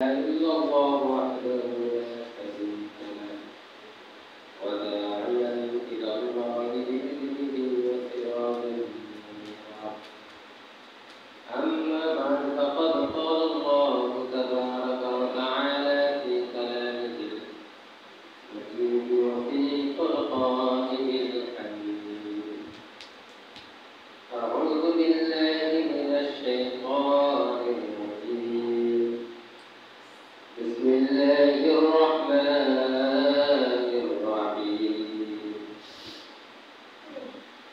إلا الله وحده لا شريك له وداعيا إلى الله بإذنه وسراجا منيرا أما بعد فقد قال الله تبارك وتعالى في كلامه المجيد وفي فرقانه الحميد أعوذ بالله من الشيطان الرجيم بسم الله الرحمن الرحيم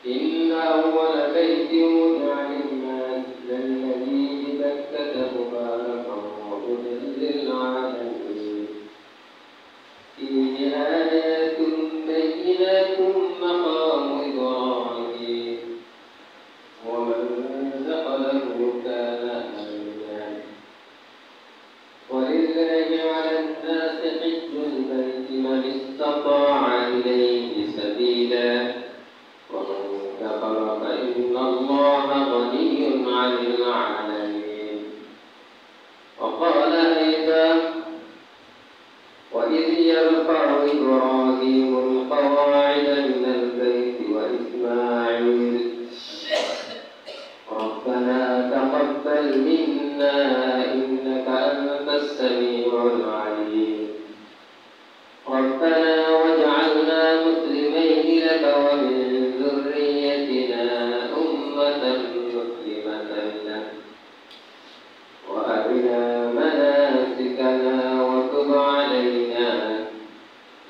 إن أول بيت وضع للناس للذي ببكة مباركا وهدى للعالمين فيه آيات بينات مقام إبراهيم ومن دخله كان آمنا ولله على الناس حج البيت من استطاع إليه سبيلا ومن كفر فإن الله غني عن العالمين وقال أيضا وإذ يرفع إبراهيم القواعد من البيت وإسماعيل ربنا تقبل منا إنك أنت السميع العليم ربنا واجعلنا مسلمين لك ومن ذريتنا أمة مسلمة لك وأرنا مناسكنا وتب علينا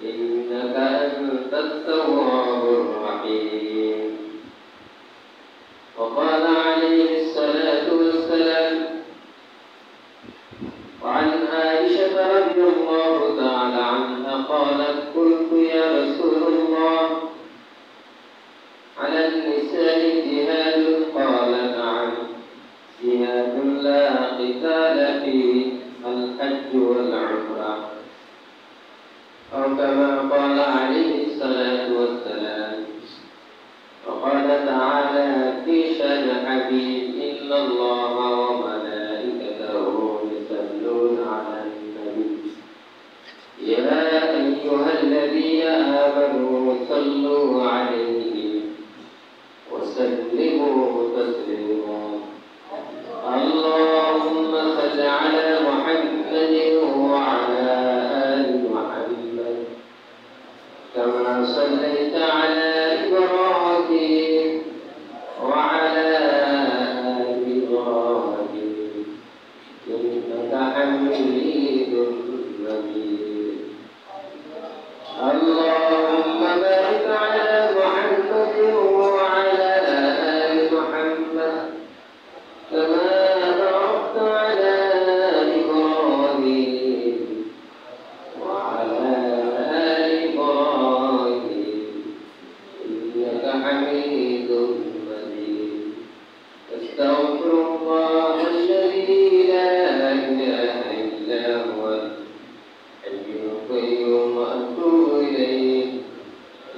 إنك أنت التواب الرحيم وقال عليه الصلاة والسلام وعن عائشة رضي الله تعالى عنها قالت قلت يا رسول الله على النساء جهاد قال نعم جهاد لا قتال فيه الحج والعمرة أو كما قال عليه الصلاة والسلام وقال تعالى في شأن حبيب إن الله وملائكته يصلون على النبي يا أيها الذين آمنوا صلوا عليه وسلموا تسليما اللهم صل على محمد وعلى آل محمد كما صليت على إبراهيم وعلى آل إبراهيم إنك حميد مجيد اللهم بارك على محمد وعلى آل محمد كما باركت على إبراهيم وعلى آل إبراهيم إنك حميد مجيد أستغفر الله الذي لا إله إلا هو الحي القيوم وأتوب إليه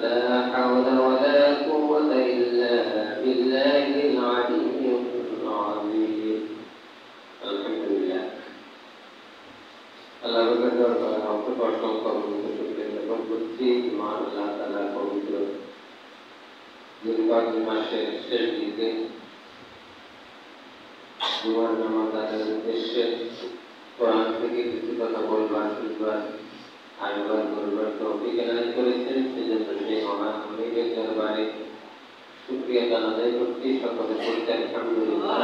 لا حول ولا قوة إلا بالله العلي العظيم الحمد لله আল্লাহ রব্বুল আলামিন অসংখ্য শুকরিয়া জ্ঞাপন করছি মহান আল্লাহ তাআলার পবিত্র জিলহজ মাসের শেষ দিকে জুমার নামাজ আদায়ের উদ্দেশ্যে কোরআন থেকে কিছু কথা বলবার শুনবার আয়োজন করবার তৌফিক এনায়েত করেছেন সেজন্য সেই মহান মালিকের দরবারে শুকরিয়া জানাই করছি সকলে বলতে আলহামদুলিল্লাহ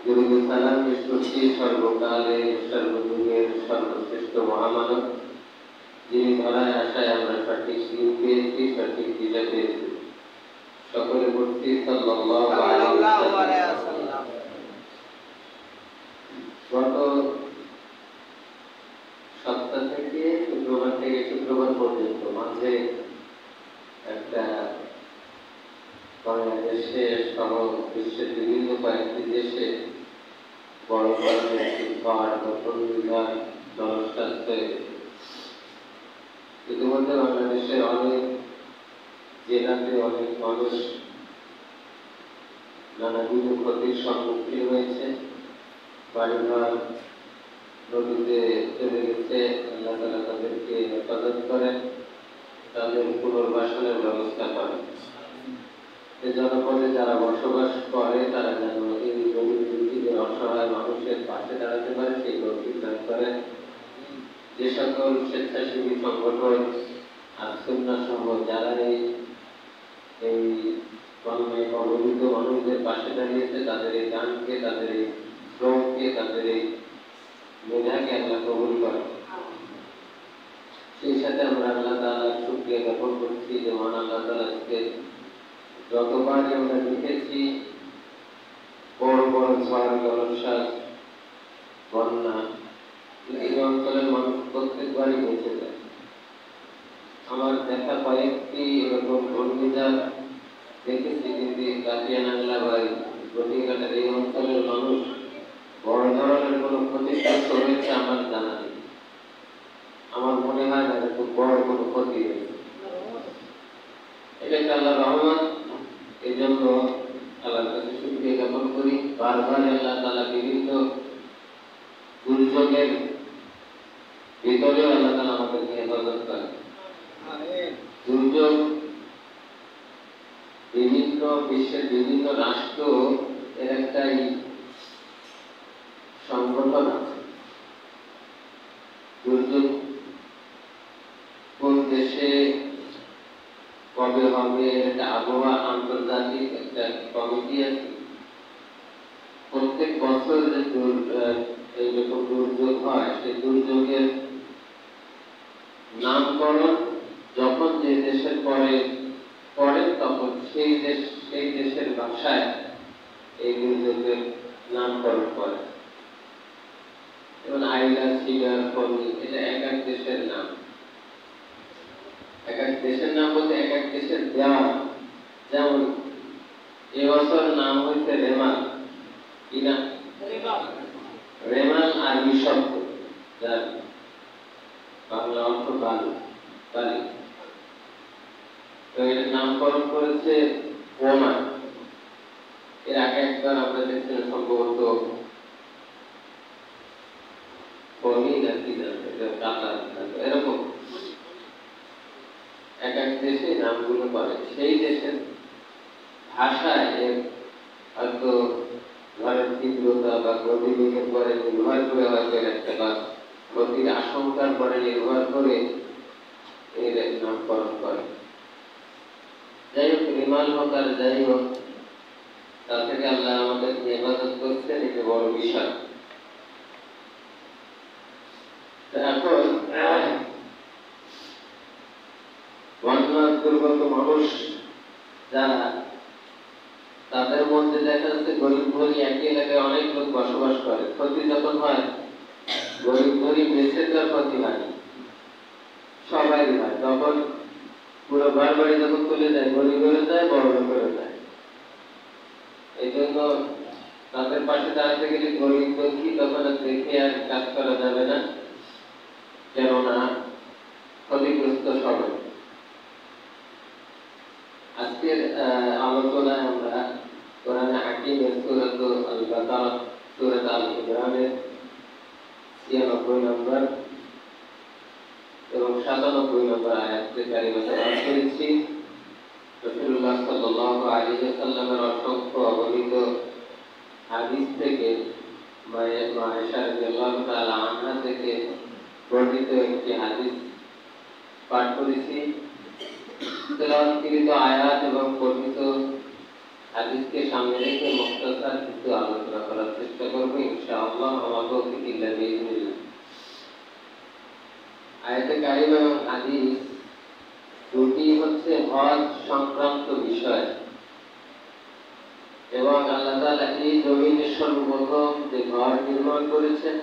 দুরূদ সালাম পেশ করছি সর্বকালের সর্বযুগের সর্বশ্রেষ্ঠ মহামানব যিনি ধরায় আসায় আমরা সঠিক দিন পেয়েছি সঠিক দিশা পেয়েছি সকলে বলছি সাল্লাল্লাহু আলাইহি ওয়াসাল্লাম গত সপ্তাহ থেকে শুক্রবার পর্যন্ত মাঝে একটা বাংলাদেশে সহ বিশ্বের বিভিন্ন কয়েকটি দেশে বড় ধরনের ঝড় ঘূর্ণিঝড় জলোচ্ছ্বাসে ইতিমধ্যে বাংলাদেশের অনেক জেলাতে অনেক মানুষ নানাবিধ ক্ষতির সম্মুখীন হয়েছে বাড়িঘর নদীতে চলে গেছে, আল্লাহ তাআলা তাদেরকে হেফাজত করেন, তাদের পুনর্বাসনের ব্যবস্থা করেন। এই জনপদে যারা বসবাস করে তারা যেন এই গরিব দুঃখীদের অসহায় মানুষের পাশে দাঁড়াতে পারে সেই তৌফিক দান করেন। যে সকল স্বেচ্ছাসেবী সংগঠন আর সুন্নাহ সহ যারা এই বন্যায় কবলিত মানুষদের পাশে দাঁড়িয়েছে, তাদের এই দানকে, তাদের এই শ্রমকে, তাদের এই মেধাকে আল্লাহ কবুল করেন। সেই সাথে আমরা আল্লাহ তাআলার শুকরিয়া জ্ঞাপন করছি যে মহান আল্লাহ তাআলাকে যতবারই আমরা দেখেছি বড় বড় ঝড়, জলোচ্ছ্বাস, বন্যা, এই অঞ্চলের মানুষ প্রত্যেকবারই বেঁচে যায়। আমার দেখা কয়েকটি এরকম ঘূর্ণিঝড় দেখেছি, কিন্তু কাটিয়ানাংলা বা গটিঘাটের এই অঞ্চলের মানুষ বড় ধরনের কোনো ক্ষতিগ্রস্ত হয়েছে আমার জানা নেই। আমার মনে হয় না খুব বড় কোনো ক্ষতি হয়েছে। এটা একটা আল্লাহর রহমত। এই জন্য আল্লাহর কাছে শুকরিয়া জ্ঞাপন করি। বারবার আল্লাহ তাআলা বিভিন্ন দুর্যোগের ভিতরেও আল্লাহ তাআলা আমাদেরকে হেফাজত করেন। দুর্যোগ বিভিন্ন বিশ্বের বিভিন্ন রাষ্ট্র এর একটাই সংগঠন আছে। দুর্যোগ কোন দেশে কবে হবে একটা আবহাওয়া আন্তর্জাতিক একটা কমিটি আছে। প্রত্যেক বছর যে এইরকম দুর্যোগ হয়, সেই দুর্যোগের নামকরণ যখন যে দেশের পরে তখন সেই দেশের ভাষায় এই দুর্যোগের নামকরণ করে। যেমন আইলা, সিডার, ফনি, এটা এক এক দেশের নাম। এক এক দেশের নাম বলতে এক এক দেশের দেওয়া। যেমন এবছর নাম হয়েছে রেমাল। কি না? রেমাল আরবি শব্দ, যার বাংলা অর্থ বালু, বালি। তো এর নামকরণ করেছে ওমান। এর আগে একবার আমরা দেখছিলাম সম্ভবত ফনি না কি কাতার, এরকম এক এক দেশে নামগুলো করে। সেই দেশের ভাষায় হয়তো ঝড়ের তীব্রতা বা গতিবেগের পরে নির্ভর করে হয়তো একটা বা গতির আশঙ্কার পরে নির্ভর করে এর নামকরণ করে। যাই হোক, রিমাল হোক আর যাই হোক, তা থেকে আল্লাহ আমাদের হেফাজত করছেন, এটা বড় বিষয়। এখন বন্যা দুর্গত মানুষ যারা, তাদের মধ্যে দেখা যাচ্ছে গরিব ধনী একই এলাকায় অনেক লোক বসবাস করে। ক্ষতি যখন হয়, গরিব ধনী বেঁচে তার ক্ষতি হয়, সবাই হয়। তখন পুরো ঘর বাড়ি যখন চলে যায়, গরিব হয়ে যায়, বড় হয়ে যায়। এই জন্য তাদের পাশে দাঁড়াতে গেলে গরিব দুঃখী তখন দেখে আর কাজ করা যাবে না, কেননা ক্ষতিগ্রস্ত সবাই। আজকের আলোচনায় আমরা কোরআনে হাকিমের সূরাত আল-বাকারা, সূরাত আল-ইমরানের ৯৬ নম্বর এবং ৯৭ নম্বর আয়াতে কারিমা তেলাওয়াত করেছি। রাসূলুল্লাহ সাল্লাল্লাহু আলাইহি ওয়াসাল্লামের অসংখ্য অগণিত হাদিস থেকে, আয়েশা রাদিয়াল্লাহু তাআলা আনহা থেকে বর্ণিত একটি হাদিস পাঠ করেছি। তেলাওয়াতকৃত আয়াত এবং বর্ণিত হাদিসকে সামনে রেখে মুখতাসার কিছু আলোচনা করার চেষ্টা করব ইনশাআল্লাহ। আমার তৌফিক ইল্লা বিইজনিল্লাহ। আয়াতে কারিমা এবং হাদিস দুটি হচ্ছে হজ সংক্রান্ত বিষয়, এবং আল্লাহ তাআলা এই জমিনে সর্বপ্রথম যে ঘর নির্মাণ করেছেন,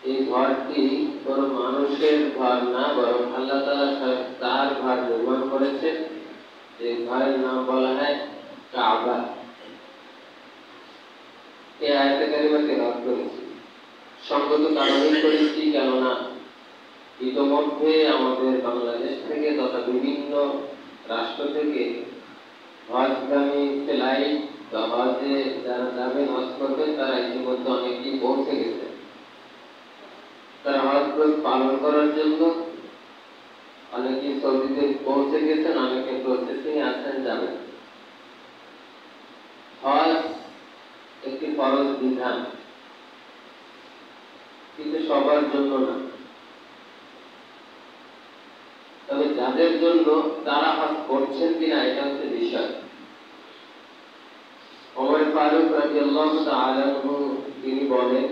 এই ঘরটি কোনো মানুষের ঘর না, বরং আল্লাহ তাআলা তার ঘর নির্মাণ করেছেন। এই ঘরের নাম বলা হয় কাবা। এই আয়াতে কারিমা তেলাওয়াত করেছি। সঙ্গত কারণেই করেছি, কেননা ইতোমধ্যে আমাদের বাংলাদেশ থেকে তথা বিভিন্ন রাষ্ট্র থেকে হজগামী ফ্লাইট তো হজে যারা যাবেন, হজ করবেন, তারা ইতিমধ্যে অনেকেই পৌঁছে গেছে। তারা হজ পালন করার জন্য অনেকে সৌদিতে পৌঁছে গেছেন, অনেকে প্রসেসিং আছেন, যাবেন। হজ একটি ফরজ বিধান, কিন্তু সবার জন্য না। তবে যাদের জন্য, তারা হজ করছেন কিনা এটা হচ্ছে বিষয়। ওমর ফারুক রাদিয়াল্লাহু তাআলা আনহু তিনি বলেন,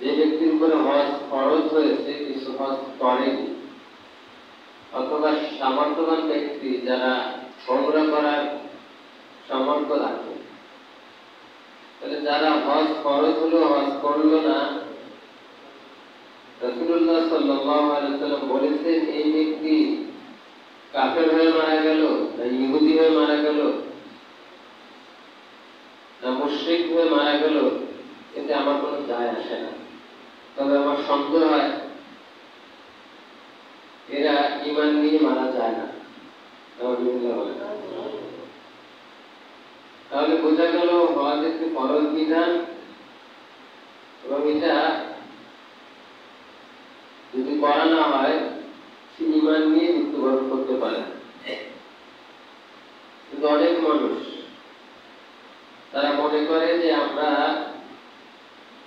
যে ব্যক্তির উপরে হজ ফরজ হয়েছে কিন্তু হজ করেনি, অথবা সামর্থ্যবান ব্যক্তি যারা উমরা করার সামর্থ্য রাখে, তাহলে যারা হজ ফরজ হলো হজ করলো না, রাসূলুল্লাহ সাল্লাল্লাহু আলাইহি ওয়াসাল্লাম বলেছেন এই ব্যক্তি কাফের হয়ে মারা গেল, না ইহুদি হয়ে মারা গেল, না মুশরিক হয়ে মারা গেল, এতে আমার কোনো যায় আসে না। তবে আমার সন্দেহ হয় এরা ঈমান নিয়ে মারা যায় না। তাহলে বোঝা গেল হজ একটি ফরজ বিধান, এবং এটা যদি করা না হয় সে ঈমান নিয়ে মৃত্যুবরণ করতে পারে। কিন্তু অনেক মানুষ তারা মনে করে যে আমরা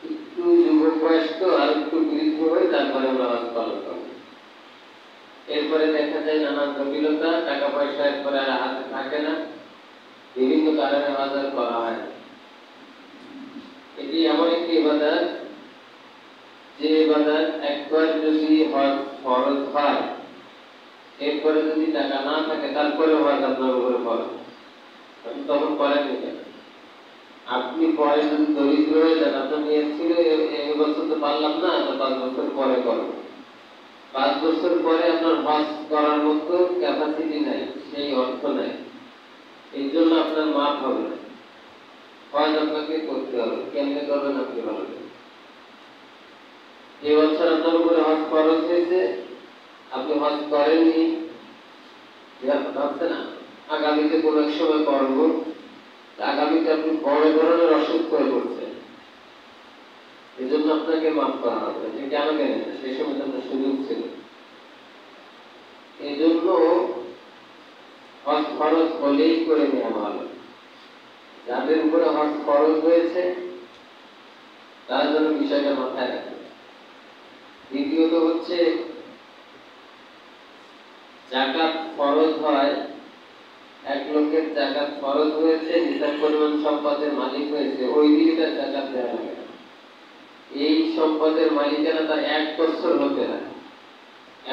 একটু যুবক বয়স তো, আর একটু বৃদ্ধ হয়ে তারপরে আমরা হজ পালন করব। এরপরে দেখা যায় নানান জটিলতা, টাকা পয়সা এরপরে আর হাতে থাকে না, বিভিন্ন কারণে হজ আর করা হয় না। এটি এমন একটি ইবাদত, যে ইবাদত একবার যদি হজ ফরজ হয়, এরপরে যদি টাকা না থাকে তারপরে হজ আপনার উপরে ফরজ, তখন করেন কেন? আপনি পরে যদি দরিদ্র হয়ে যান, আপনার নিয়ত ছিল এই বছর তো পারলাম না, 5 বছর পরে করব, 5 বছর পরে আপনার হজ করার মতো ক্যাপাসিটি নাই, সেই অর্থ নাই, এই জন্য আপনার মাফ হবে না, হজ আপনাকে করতে হবে। কেমনে করবেন আপনি ভালো জানেন। এই বছর আপনার উপরে হজ ফরজ হয়েছে, আপনি হজ করেননি, ভাবছেন আগামীতে কোনো এক সময় করবো, আগামীতে আপনি বড় ধরনের অসুস্থ হয়ে পড়ছেন, এই জন্য আপনাকে মাফ করা হবে। যে কেন কেন সেই সময় আপনার সুযোগ ছিল, এই জন্য হজ ফরজ হলেই করে নেওয়া ভালো। যাদের উপরে হজ ফরজ হয়েছে তার জন্য বিষয়টা মাথায় রাখবে। দ্বিতীয়ত হচ্ছে, যাকাত ফরজ হয়, এক লোকের যাকাত ফরজ হয়েছে, নিসাব পরিমাণ সম্পদের মালিক হয়েছে, ওই দিকে তার যাকাত দেওয়া লাগে না। এই সম্পদের মালিকানা তার 1 বছর হতে হয়।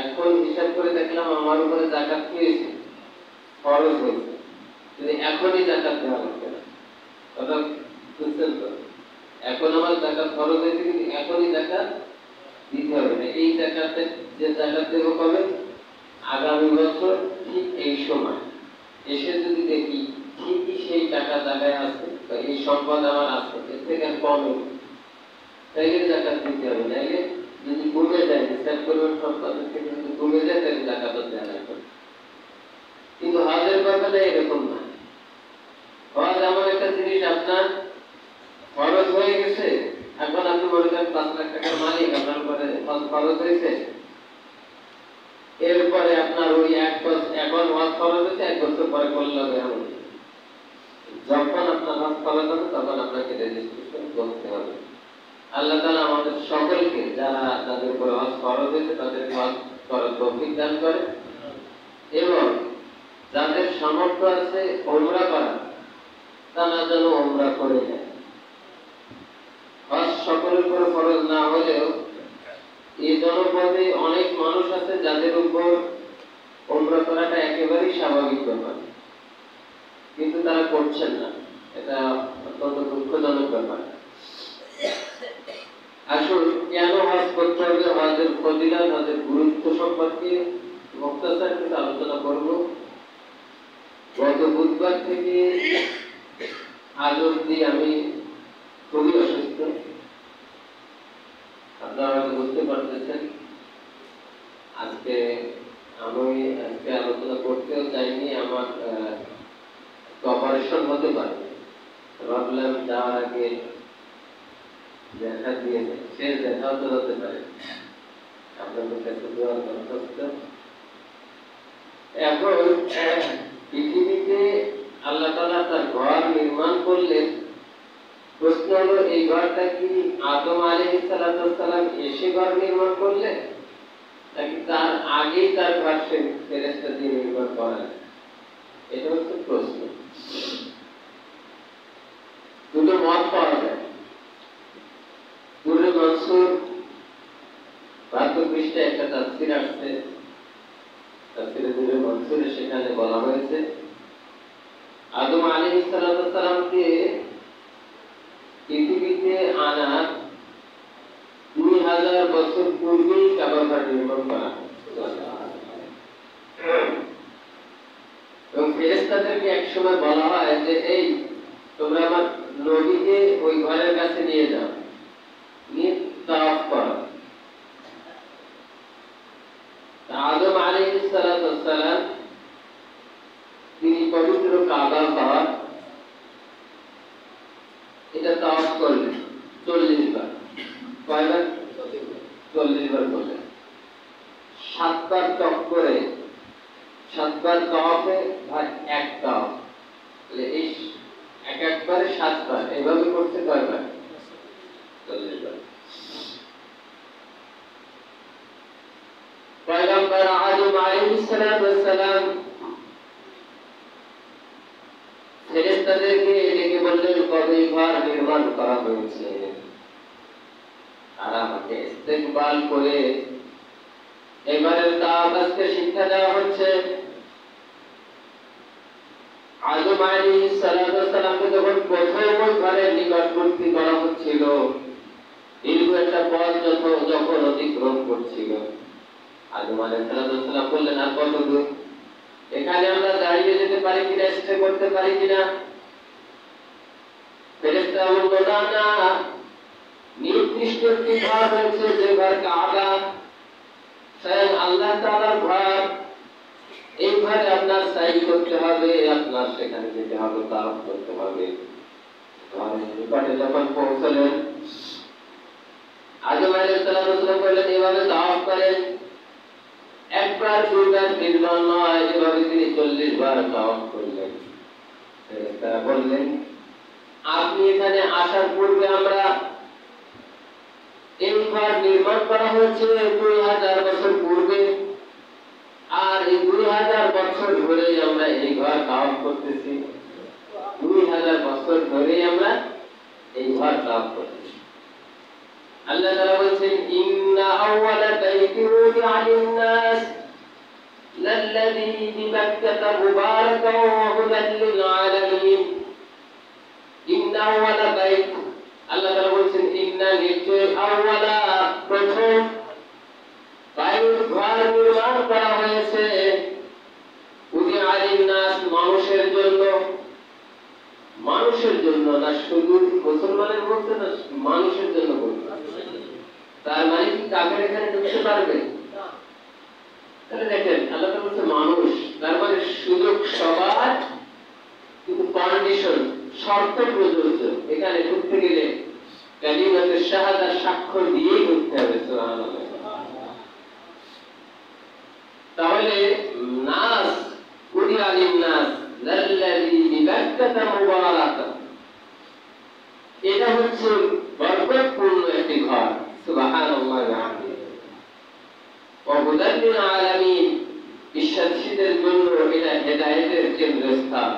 এখন হিসাব করে দেখলাম আমার উপরে যাকাত হয়েছে, ফরজ হয়েছে, যদি এখনই যাকাত দেওয়া লাগবে না। কথা বুঝছেন তো? এখন আমার যাকাত ফরজ হয়েছে, কিন্তু এখনই যাকাত দিতে হবে না। এই যাকাতে যে যাকাত দেবো কবে? আগামী বছর ঠিক এই সময় এসে যদি দেখি ঠিকই সেই টাকা জায়গায় আছে, বা এই সম্পদ আমার আছে, এর থেকে আর কম, তাইলে যাকাত দিতে হবে। নাইলে যদি কমে যায়, হিসাব পরিমাণ সম্পদের থেকে যদি কমে যায়, তাহলে যাকাত দেওয়া লাগবে। কিন্তু হজের ব্যাপারে এরকম না। হজ এমন একটা জিনিস, আপনার ফরজ হয়ে গেছে, এখন আপনি মনে করেন 5 লাখ টাকার মালিক, আপনার উপরে হজ ফরজ হয়েছে, এরপরে আপনার ওই 1 বছর, এখন হজ ফরজ হয়েছে, 1 বছর পরে করলে হবে এমন। যখন আপনার হজ ফরজ হবে তখন আপনাকে রেজিস্ট্রেশন করতে হবে। আল্লাহ তাআলা আমাদের সকলকে, যারা তাদের উপর হজ ফরজ হয়েছে, তাদের হজ করার তৌফিক দান করে, এবং যাদের সামর্থ্য আছে উমরা করা, তারা যেন উমরা করে নেয়। হজ সকলের উপর ফরজ না হলেও এই জনপদে অনেক মানুষ আছে যাদের উপর উমরা করাটা একেবারেই স্বাভাবিক ব্যাপার, কিন্তু তারা করছেন না। এটা অত্যন্ত দুঃখজনক ব্যাপার। আসলে কেন হজ করতে হবে, হজের ফজিলত, হজের গুরুত্ব সম্পর্কে মুখতাসার কিছু আলোচনা করব। গত বুধবার থেকে আজ অবধি আমি খুবই অসুস্থ, আপনারা হয়তো বুঝতে পারতেছেন। আমি আজকে আলোচনা করতেও চাইনি, আমার পরিবর্তন হতে পারে। ভাবলাম যাওয়ার আগে দেখা দিয়ে শেষ দেখাও তো হতে পারে, আপনাদের কাছে দেওয়ার দরখাস্ত। এখন পৃথিবীতে আল্লাহ তাআলা তার ঘর নির্মাণ করলেন। প্রশ্ন হলো, এই ঘরটা কি আদম আলাইহিস সালাম এসে ঘর নির্মাণ করলেন, নাকি তার আগেই তার ঘর ফেরেশতা দিয়ে নির্মাণ করা? এটা হচ্ছে প্রশ্ন। দুটো মত পাওয়া যায়। দুর্রে মনসুর 72 পৃষ্ঠায় একটা তাফসীর আসছে, তাফসীরে দুর্রে মনসুরে সেখানে বলা হয়েছে আদম আলাইহিস সালামকে পৃথিবীতে আনার 2000 বছর পূর্বেই কাবা ঘর নির্মাণ করা এবং ফেরেশতাদেরকে একসময় বলা হয় যে এই তোমরা আমার নবীকে ওই ঘরের কাছে নিয়ে যাও, নিয়ে তাওয়াফ করো। আদম আলাইহিস সালাম তিনি পবিত্র কাবা ঘর এটা তাওয়াফ করলেন 40 বার। কয়বার? 40 বার করলেন। 7 বার চক্করে, 7 বার তাওয়াফে ভাই এক তাওয়াফ, তাহলে এই একবারে 7 বার। এইভাবে করতে কয়বার? 40 বার। পয়গম্বর আদম আলাইহিস সালাম ফেরেশতাদেরকে ডেকে বললেন কবে ঘর নির্মাণ করা হয়েছে, আর আমাকে ইস্তেকবাল করে এবারের তাওয়াফকে শিক্ষা দেওয়া হচ্ছে। আদম আলাইহিস সালামকে যখন প্রথম ওই ঘরের নিকটবর্তী করা হচ্ছিল, দীর্ঘ একটা পথ যখন অতিক্রম করছিল, আদম আলাইহিস সালাম বললেন আর কত দূর, এখানে আমরা দাঁড়িয়ে যেতে পারি কিনা, স্টে করতে পারি কিনা? ফেরেশতা বলল না, নির্দিষ্ট একটি ঘর রয়েছে, যে ঘর কাবা, স্বয়ং আল্লাহ তাআলার ঘর। এই ঘরে আপনার সাই করতে হবে, আপনার সেখানে যেতে হবে, তাওয়াফ করতে হবে। ঘরের নিকটে যখন পৌঁছলেন, আদম আলাইহিস সালাম বললেন এভাবে তাওয়াফ করেন। একবার দুইবার তিনবার নয়, এভাবে তিনি 40 বার তাওয়াফ করলেন। তারা বললেন আপনি এখানে আসার পূর্বে আমরা এই ঘর নির্মাণ করা হয়েছে 2000 বছর পূর্বে, আর এই 2000 বছর ধরেই আমরা এই ঘর তাওয়াফ করতেছি। 2000 বছর ধরেই আমরা এই ঘর তাওয়াফ করতেছি। আল্লাহ তাআলা বলেন ইন্না আউওয়ালা বাইতিন উদিআ লিন-নাস লাল্লাযী বিবাক্কাতা মুবারাকান ওয়া হুদাল লিল-আলামিন। ইন্না আউওয়ালা বাইত, আল্লাহ তাআলা বলেন ইন্না নিশ্চয়, আউওয়ালা প্রথম, বাইত ঘর নির্মাণ করা হয়েছে উদিআ লিন-নাস মানুষের জন্য। মানুষের জন্য না, শুধু মুসলমানের মধ্যে না, মানুষের জন্য বলতে। তার মানে কি কাফের এখানে ঢুকতে পারবে? তাহলে দেখেন আল্লাহ তাআলা বলছে মানুষ, তার মানে সুযোগ সবার, কিন্তু কন্ডিশন, শর্ত প্রযোজ্য। এখানে ঢুকতে গেলে কালিমাতে শাহাদাত সাক্ষ্য দিয়েই ঢুকতে হবে। সুবহানাল্লাহ। তাহলে নাস উদিআ লিন-নাস লাল্লাযী বিবাক্কাতা মুবারাকান, এটা হচ্ছে বরকতপূর্ণ একটি ঘর। সুবহানাল্লাহ ওয়া বিহামদিহি। ওয়া হুদাল লিল-আলামিন, বিশ্বাসীদের জন্য এটা হেদায়েতের কেন্দ্রস্থান।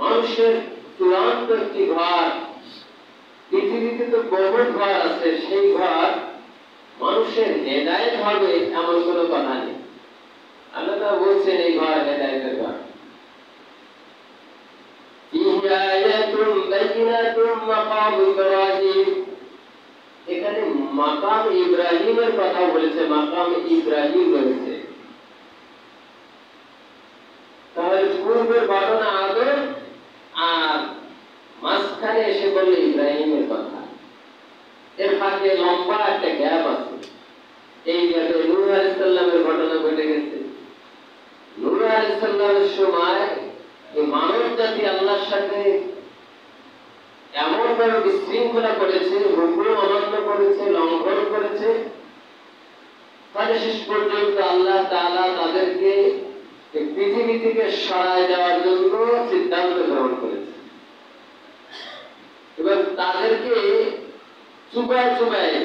মানুষের চূড়ান্ত একটি ঘর। পৃথিবীতে তো বহু ঘর আছে, সেই ঘর মানুষের হেদায়েত হবে এমন কোনো কথা নেই। আল্লাহ তাআলা বলছেন এই ঘর হেদায়েতের ঘর। এখানে মাকাম ইব্রাহিমের কথা বলেছে, মাকাম ইব্রাহিম রয়েছে। তাহলে পূর্বের ঘটনা আদম, আর মাঝখানে এসে বললে ইব্রাহিমের কথা। এর ফাঁকে লম্বা একটা গ্যাপ আছে। এই গ্যাপে নূহ আলাইহিস সালামের ঘটনা ঘটে গেছে। নূহ আলাইহিস সালামের সময় এই মানব জাতি আল্লাহর সাথে এমন ভাবে বিশৃঙ্খলা করেছে, হুকুম অমান্য করেছে, লঙ্ঘন করেছে, তাহলে শেষ পর্যন্ত আল্লাহ তাআলা তাদেরকে এই পৃথিবী থেকে সরায় দেওয়ার জন্য সিদ্ধান্ত গ্রহণ করেছে এবং তাদেরকে চুবায় চুবায়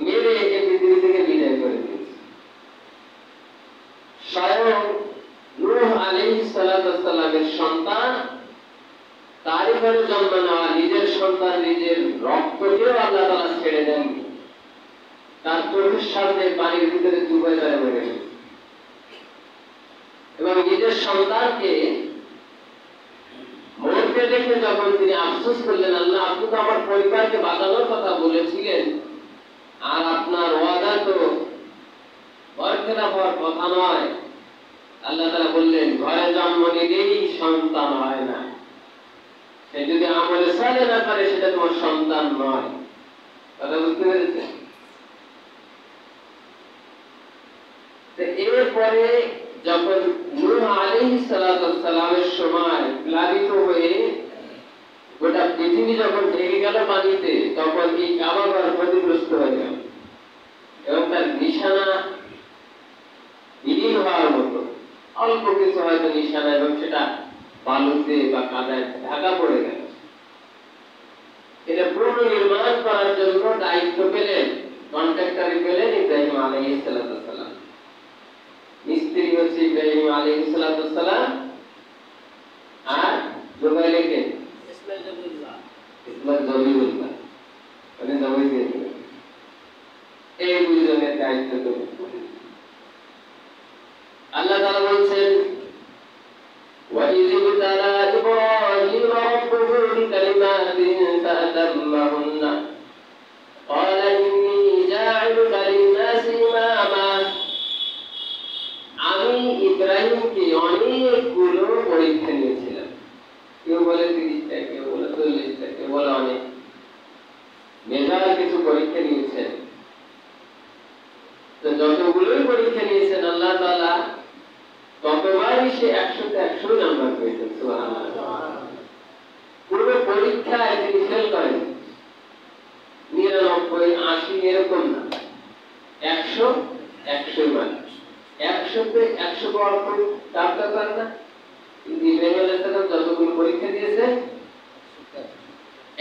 মেরে এই পৃথিবী থেকে বিদায় করে দিয়েছে। স্বয়ং নূহ আলাইহিস সালামের সন্তান, তারই ঘরে জন্ম নেওয়া নিজের সন্তান, নিজের রক্তকেও আল্লাহ তাআলা ছেড়ে দেননি, তার চোখের সামনে পানির ভিতরে ডুবে যায় মরে গেছে এবং নিজের সন্তানকে মরতে দেখে যখন তিনি আফসোস করলেন, আল্লাহ আপনি তো আমার পরিবারকে বাঁচানোর কথা বলেছিলেন, আর আপনার ওয়াদা তো বরখেলাপ হওয়ার কথা নয়। আল্লাহ তাআলা বললেন, ঘরে জন্ম নিলেই সন্তান হয় না, সে যদি আমলে সালেহ না করে সেটা তোমার সন্তান নয়। কথা বুঝতে পেরেছেন? এরপরে যখন নূহ আলাইহিস সালামের সময় প্লাবিত হয়ে গোটা পৃথিবী যখন ঢেকে গেল পানিতে, তখন এই কাবা ঘর ক্ষতিগ্রস্ত হয়ে গেল এবং তার নিশানা বিলীন হওয়ার মতো অল্প কিছু হয়তো নিশানা, এবং সেটা বালুতে বা কাদায় ঢাকা পড়ে গেল। এটা পুনর্নির্মাণ করার জন্য দায়িত্ব পেলেন, কন্ট্রাক্টর পেলেন ইব্রাহিম আলাইহিস সালাম। মিস্ত্রি হচ্ছে ইব্রাহিম আলাইহিস সালাম, আর জুবাইর কে ইসমাইল জবিউল্লাহ, মানে জবাই দিয়ে দিলেন। এই দুইজনের দায়িত্ব তো আল্লাহ তাআলা বলছেন, وَإِذِ ابْتَلَى إِبْرَاهِيمَ رَبُّهُ بِكَلِمَاتٍ فَأَتَمَّهُنَّ قَالَ إِنِّي جَاعِلُكَ لِلنَّاسِ إِمَامًا। আমি ইব্রাহিমকে অনেকগুলো পরীক্ষা নিয়েছিলাম, কেউ বলে 30টা, কেউ বলে 40টা, কেউ বলে অনেক, মেধার কিছু পরীক্ষা নিয়েছেন। তো যতগুলোই পরীক্ষা নিয়েছেন আল্লাহ তাআলা ততবারই সে 100তে 100 নাম্বার পেয়েছেন। সুবহানাল্লাহ। পুরো পরীক্ষায় তিনি ফেল করেন 99, 80 এরকম না, 100 100 মান। 100তে 100 পাওয়ার খুব টাফ ব্যাপার না, কিন্তু ইব্রাহিম আলাইহিস সালাম যতগুলো পরীক্ষা দিয়েছেন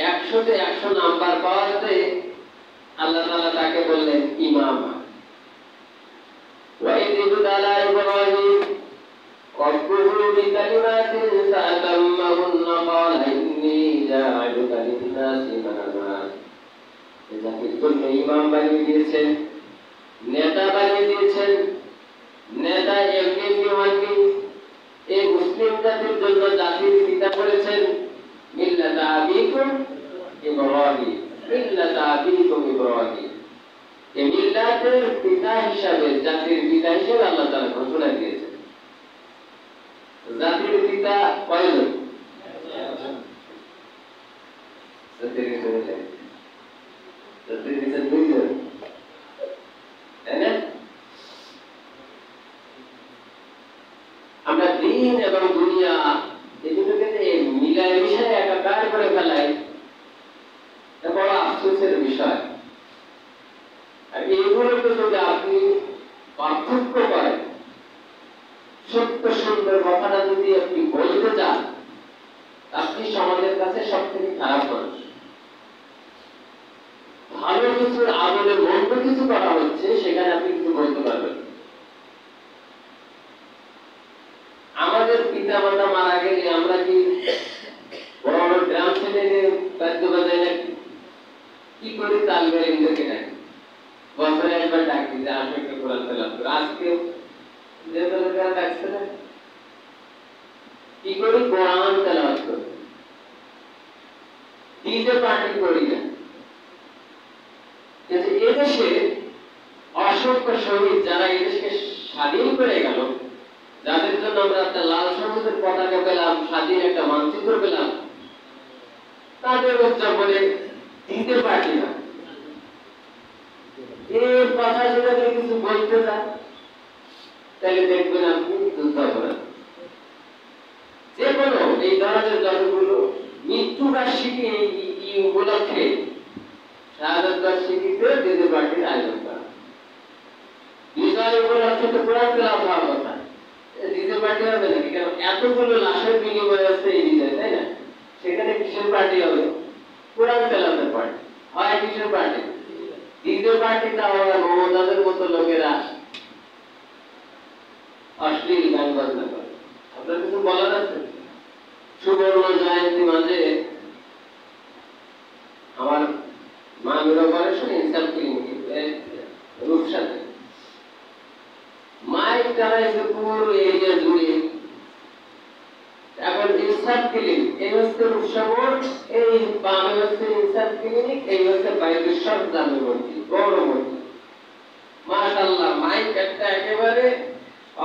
100তে 100 নাম্বার পাওয়াতে আল্লাহ তাআলা তাকে বললেন ইমাম। وَإِذِ ابْتَلَى إِبْرَاهِيمَ رَبُّهُ بِكَلِمَاتٍ فَأَتَمَّهُنَّ قَالَ إِنِّي جَاعِلُكَ لِلنَّاسِ إِمَامًا। জাতির জন্য ইমাম বানিয়ে দিয়েছেন, নেতা বানিয়ে দিয়েছেন। নেতা এমনি হননি, এই মুসলিম জাতির জন্য জাতির পিতা করেছেন মিল্লাতা আবিকুম ইব্রাহিম, মিল্লাতা আবিকুম ইব্রাহিম। এই মিল্লাতের পিতা হিসাবে, জাতির পিতা হিসাবে আল্লাহ তাআলা ঘোষণা দিয়েছেন। জাতির পিতা কয়জন? জাতির পিতা দুইজন, তাই না? আমরা দিন এবং দুনিয়া এই দুটোকে মিলায় মিশায় একাকার করে ফেলাই, এটা বড় আফসোসের বিষয়। আর এইগুলোকে যদি আপনি পার্থক্য করেন, সত্য সুন্দর কথাটা যদি আপনি বলতে চান, আপনি সমাজের কাছে সব থেকে খারাপ মানুষ। ভালো কিছুর আদলে মন্দ কিছু করা হচ্ছে, সেখানে আপনি কিছু বলতে পারবেন। আমাদের পিতা মাতা মারা গেলে আমরা কি বড় বড় গ্রাম ছেড়ে বাদ্য বাজাই নাকি? কি করি? তাল বেড়ে নিজেকে ডাকি, বছরে একবার ডাকি যে আমি একটা কোরআন তেলাওয়াত করি। আজকে যে দলেরা ডাকছে না, কি করি? কোরআন তেলাওয়াত করি, ডিজে পার্টি করি না। কিন্তু এদেশে অসংখ্য শহীদ যারা এদেশকে স্বাধীন করে গেল, যাদের জন্য আমরা একটা লাল সবুজের পতাকা পেলাম, স্বাধীন একটা মানচিত্র পেলাম, তাদের উদযাপনে দিতে পারি না। এর কথা যদি কিছু বলতে চান, তাহলে দেখবেন আপনি যুদ্ধ করেন। যে কোনো এই ধরনের যতগুলো মৃত্যুবার্ষিকী এই উপলক্ষে শাহাদাত বার্ষিকীতে দিনের পার্টির আয়োজন করা। বিজয় উপলক্ষে তো কোরআন তেলাওয়াত হওয়ার কথা, দিনের পার্টি হবে নাকি? কারণ এতগুলো লাশের বিনিময়ে আছে এই বিজয়, তাই না? সেখানে কিসের পার্টি হবে? কোরআন তেলাওয়াতের পার্টি হয়। কিসের পার্টি? দিনের পার্টিটা হবে মমতাজের মতো লোকেরা অশ্লীল গান বাজনা করে। আপনার কিছু বলার আছে? সুবর্ণ জয়ন্তী মাঝে আমার মা মেরো অপারেশন ইনসাফ ক্লিনিক রূপসাতে মাইক টানাইছে পুরো এরিয়া জুড়ে। এখন ইনসাফ ক্লিনিক এই হচ্ছে রূপসা মোড়, এই বামে হচ্ছে ইনসাফ ক্লিনিক, এই হচ্ছে বাইরেশ্বর জামে মসজিদ, বড় মসজিদ। মাশাআল্লাহ, মাইক একটা একেবারে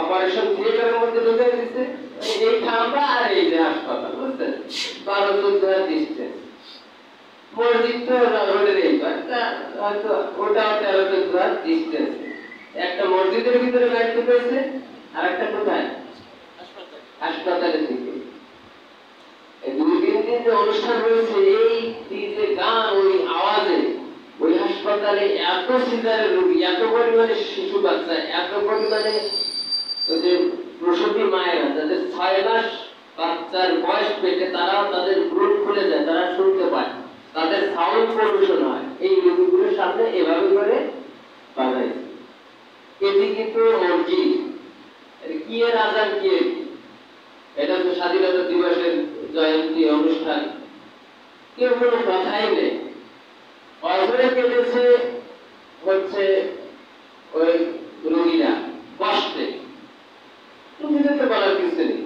অপারেশন থিয়েটারের মধ্যে ঢুকে দিচ্ছে। এই খাম্বা আর এই যে হাসপাতাল, বুঝছেন? 12-14 ডিস্টেন্স। মসজিদ তো রোডের এই পাশটা, হয়তো ওটা 13-14 ডিস্টেন্স। একটা মসজিদের ভিতরে লাইট পেয়েছে, আর একটা কোথায়? হাসপাতালের দিকে। এই 2-3 দিন যে অনুষ্ঠান হয়েছে, এই যে গান, ওই আওয়াজে ওই হাসপাতালে এত সিজারের রোগী, এত পরিমাণে শিশু বাচ্চা, এত পরিমাণে যে প্রসূতি মায়েরা যাদের 6 মাস বাচ্চার বয়স পেটে, তারাও তাদের ব্রুট খুলে যায়, তারা শুনতে পায়, তাদের সাউন্ড পলিউশন হয়। এই রোগীগুলোর সামনে এভাবে করে বাজাইছে। এদিকে তো মসজিদ, কি এর আজান, কি এটা তো স্বাধীনতা দিবসের জয়ন্তী অনুষ্ঠান, কেউ কোনো কথাই নেই। অজরে কেটেছে হচ্ছে ওই রোগীরা কষ্টে, বলার কিছু নেই।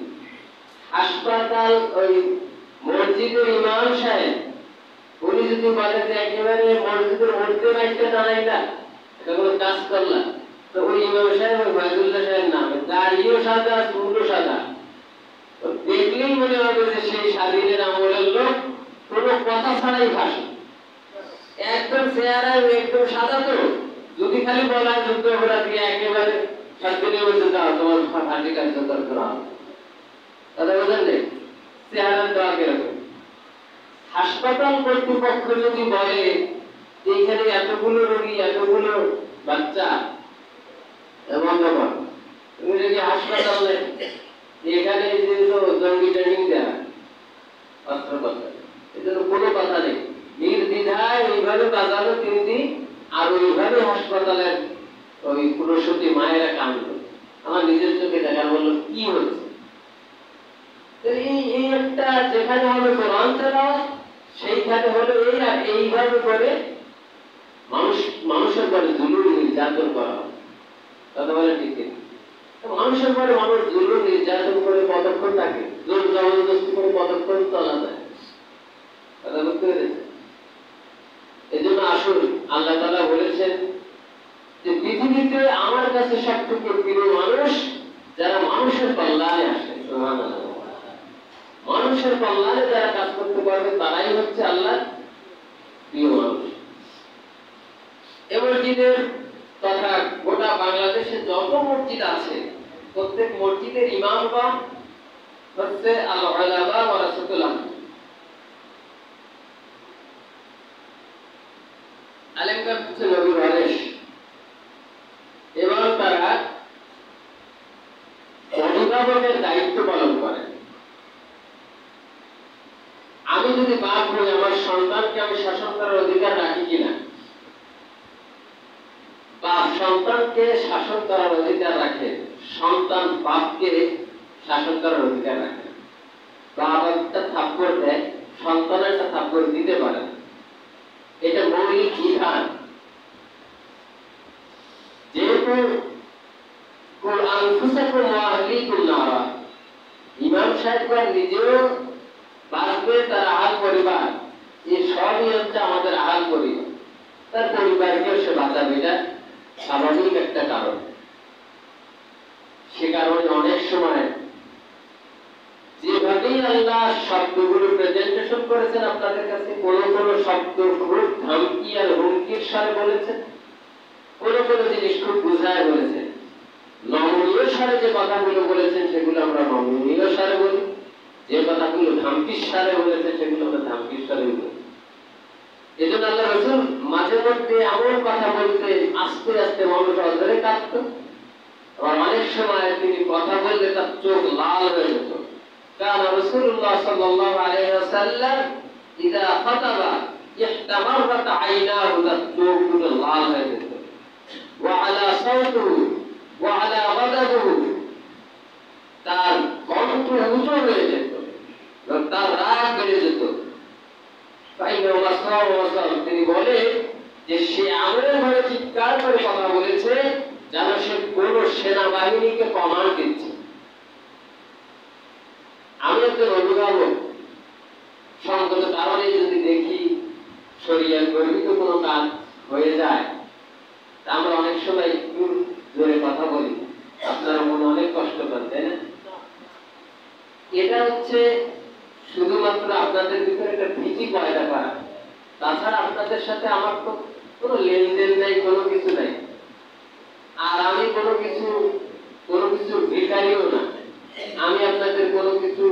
হাসপাতাল, ওই মসজিদের ইমাম সাহেব, উনি যদি বলে যে একেবারে মসজিদের মধ্যে বাইকটা টানাইলা, এটা কোনো কাজ করলা, তো ওই ইমাম সাহেব ওই ফয়জুল্লাহ সাহেব নামে, দাড়িও সাদা, চুলও সাদা, দেখলেই মনে হবে যে সেই স্বাধীনের আমলের লোক, কোনো কথা ছাড়াই ভাষণ, একদম চেহারায় একদম সাদা। তো যদি খালি বলা যুদ্ধ অপরাধী একেবারে স্বাধীনের মধ্যে যাও, তোমার ফাঁসি কার্যকর করা হবে, কথা বোঝেন নেই? চেহারা দেওয়া কিরকম? হাসপাতাল কর্তৃপক্ষ যদি বলে যে এখানে এতগুলো রোগী, এতগুলো বাচ্চা, এমন ব্যাপার, তুমি যদি হাসপাতালে এখানে জঙ্গি ট্রেনিং দেওয়া অস্ত্রোপচার, এটা তো কোনো কথা নেই। নির্দ্বিধায় ওইভাবে বাজানো 3 দিন, আর ওইভাবে হাসপাতালের ওই প্রসূতি মায়েরা কাঁদল। আমার নিজের চোখে দেখা বললো কি হচ্ছে। এই একটা যেখানে হবে কোরআন তেলাওয়াত, সেইখানে হলো এই, আর এইভাবে করে মানুষের পরে জুলুম নির্যাতন করা হয়। কথা বলে ঠিক নেই? মানুষের পরে মানুষ জুলুম নির্যাতন করে কতক্ষণ থাকে, জোর জবরদস্তি করে কতক্ষণ চলা যায়। কথা বলতে পেরেছে? এই জন্য আসুন, আল্লাহ তাআলা বলেছেন যে পৃথিবীতে আমার কাছে সবথেকে প্রিয় মানুষ যারা মানুষের কল্যাণে আসে। সুবহানাল্লাহ। মানুষের কল্যাণে যারা কাজ করতে পারবে, তারাই হচ্ছে আল্লাহর প্রিয় মানুষ। এই মসজিদের তথা গোটা বাংলাদেশে যত মসজিদ আছে, প্রত্যেক মসজিদের ইমামগণ হচ্ছে আল উলামা ওয়ারাসাতুল আমবিয়া। আলেমগণ হচ্ছে নবীর ওয়ারিস, এবং তারা অভিভাবকের দায়িত্ব পালন করে। আমি যদি বাপ হই, আমার সন্তানকে আমি শাসন করার অধিকার রাখি কিনা? বাপ সন্তানকে শাসন করার অধিকার রাখে, সন্তান বাপকে শাসন করার অধিকার রাখে। বাপ একটা থাপ্পড় দেয়, সন্তান একটা থাপ্পড় দিতে পারে, এটা মৌলিক বিধান। যেহেতু ইমাম সাহেবগণ নিজেও বাঁচবে, তার আহাল পরিবার, এই সবই হচ্ছে আমাদের আহাল পরিবার, তার পরিবারকেও সে বাঁচাবে, এটা স্বাভাবিক একটা কারণ। সে কারণে অনেক সময় যেভাবেই আল্লাহ শব্দগুলো প্রেজেন্টেশন করেছেন আপনাদের কাছে, কোন কোন শব্দ খুব ধমকি আর হুমকির স্বরে বলেছেন, কোন কোন জিনিস খুব বুঝায় বলেছেন। নমনীয় স্বরে যে কথাগুলো বলেছেন সেগুলো আমরা নমনীয় স্বরে বলি, যে কথাগুলো ধামকির সারে বলেছে সেগুলো আমরা ধামকির সারে বলি। এই জন্য আল্লাহ রাসূল মাঝে মধ্যে এমন কথা বলতে আস্তে আস্তে মানুষ অধরে কাঁপত, আবার অনেক সময় তিনি কথা বললে তার চোখ লাল হয়ে যেত। কারণ রাসূলুল্লাহ সাল্লাল্লাহু আলাইহি ওয়াসাল্লাম ইদা খাতাবা ইহতামাররাত আইনাহু, তার চোখগুলো লাল হয়ে যেত। ওয়া আলা সাওতুহু ওয়া আলা গাদাবুহু, তার কণ্ঠ উঁচু হয়ে যেত, তার রাগ বেড়ে যেত। তিনি বলে যে সে আমলের ঘরে চিৎকার করে কথা বলেছে যেন সে কোন সেনাবাহিনীকে কমান্ড দিচ্ছে। আমি একজন অভিভাবক, সঙ্গত কারণে যদি দেখি শরীয়ত গর্হিত কোনো কাজ হয়ে যায়, তা আমরা অনেক সময় একটু জোরে কথা বলি, আপনারা মনে অনেক কষ্ট পান, তাই না? এটা হচ্ছে শুধুমাত্র আপনাদের ভিতরে একটা ভীতি পয়দা করা, তাছাড়া আপনাদের সাথে আমার তো কোনো লেনদেন নেই, কোনো কিছু নাই, আর আমি কোনো কিছু ভিখারিও না। আমি আপনাদের কোনো কিছু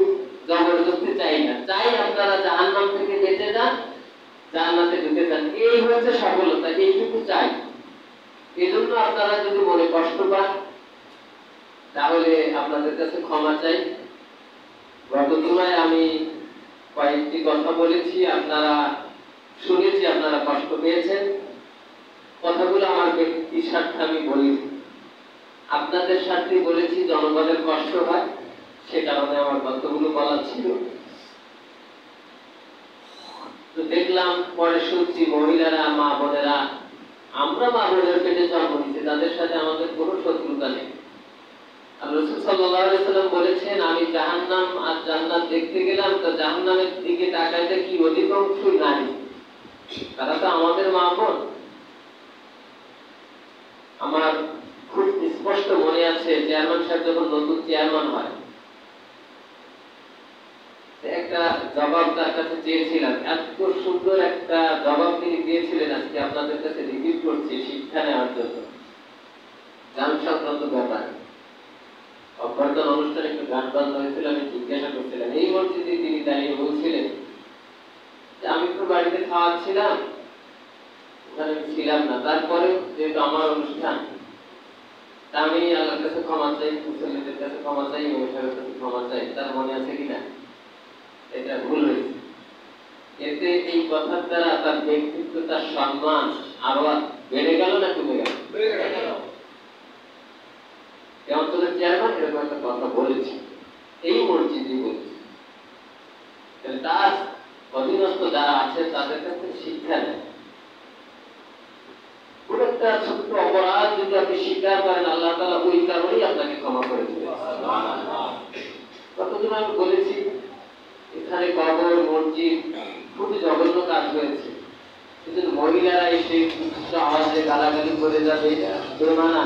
জবরদস্তি চাই না, চাই আপনারা জাহান্নাম থেকে বেঁচে যান, জান্নাতে ঢুকে যান, এই হচ্ছে সফলতা, এইটুকু চাই। এই জন্য আপনারা যদি মনে কষ্ট পান তাহলে আপনাদের কাছে ক্ষমা চাই। গত জুমায় আমি কয়েকটি কথা বলেছি, আপনারা শুনেছি, আপনারা কষ্ট পেয়েছেন। কথাগুলো আমার ব্যক্তির স্বার্থে আমি বলি, আপনাদের স্বার্থে বলেছি, জনগণের কষ্ট হয় সে কারণে আমার কথাগুলো বলা ছিল। তো দেখলাম, পরে শুনছি মহিলারা, মা বোনেরা, আমরা মা বোনের পেটে জন্ম নিচ্ছি, তাদের সাথে আমাদের কোনো শত্রুতা নেই। আর রাসূল সাল্লাল্লাহু আলাইহি ওয়াসাল্লাম বলেছেন, আমি জাহান্নাম আর জান্নাত দেখতে গেলাম, তো জাহান্নামের দিকে তাকাইতে কি অধিকাংশ নারী, তারা তো আমাদের মা বোন। আমার খুব স্পষ্ট মনে আছে, চেয়ারম্যান সাহেব যখন নতুন চেয়ারম্যান হয়, একটা জবাব তার কাছে চেয়েছিলাম, এত সুন্দর একটা জবাব তিনি দিয়েছিলেন, আজকে আপনাদের কাছে রিপিট করছি শিক্ষা নেওয়ার জন্য। গান সংক্রান্ত ব্যাপারে অভ্যর্থনা অনুষ্ঠানে একটু গান বাজনা হয়েছিল, আমি জিজ্ঞাসা করছিলাম, এই মসজিদে তিনি দাঁড়িয়ে বলছিলেন যে আমি তো বাড়িতে খাওয়াচ্ছিলাম, ওখানে ছিলাম না, তারপরে যেহেতু আমার অনুষ্ঠান, আমি আল্লাহর কাছে ক্ষমা চাই, মুসল্লিদের কাছে ক্ষমা চাই, মহিলাদের কাছে ক্ষমা চাই। তার মনে আছে কিনা? এটা ভুল হয়েছে। এতে এই কথার দ্বারা তার ব্যক্তিত্ব, তার সম্মান আরো বেড়ে গেল না কমে গেল? অঞ্চলের চেয়ারম্যান এরকম একটা কথা বলেছে, এই মসজিদই বলেছে। তার অধীনস্থ যারা আছে তাদের কাছে শিক্ষা নেয়। কোন একটা ছোট্ট অপরাধ যদি আপনি স্বীকার করেন, আল্লাহ তাআলা ওই কারণেই আপনাকে ক্ষমা করে দেবেন। কতদিন আমি বলেছি, এখানে কবর, মসজিদ খুবই জঘন্য কাজ হয়েছে, কিন্তু মহিলারা এসে উচ্চ আওয়াজে গালাগালি করে যাবে, বেমানা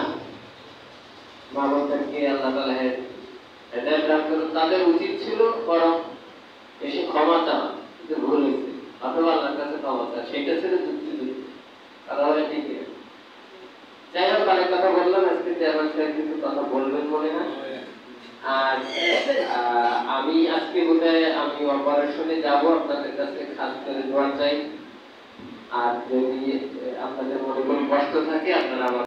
মা বোনদেরকে আল্লাহ তাআলা হেদায়েত দান করুন। তাদের উচিত ছিল বরং এসে ক্ষমা চাওয়া, কিন্তু ভুল হয়েছে, অথবা আল্লাহর কাছে ক্ষমা চাওয়া, সেটা ছিল যুক্তি। তাহলে ঠিক আছে। যাই হোক, অনেক কথা বললাম, আজকে চেয়ারম্যান সাহেব কিছু কথা বলবেন মনে হয়। আর আমি আজকে বোধহয় আমি অপারেশনে যাব, আপনাদের কাছে খাস করে দোয়া চাই। আর যদি আপনাদের মনে কোনো কষ্ট থাকে, আপনারা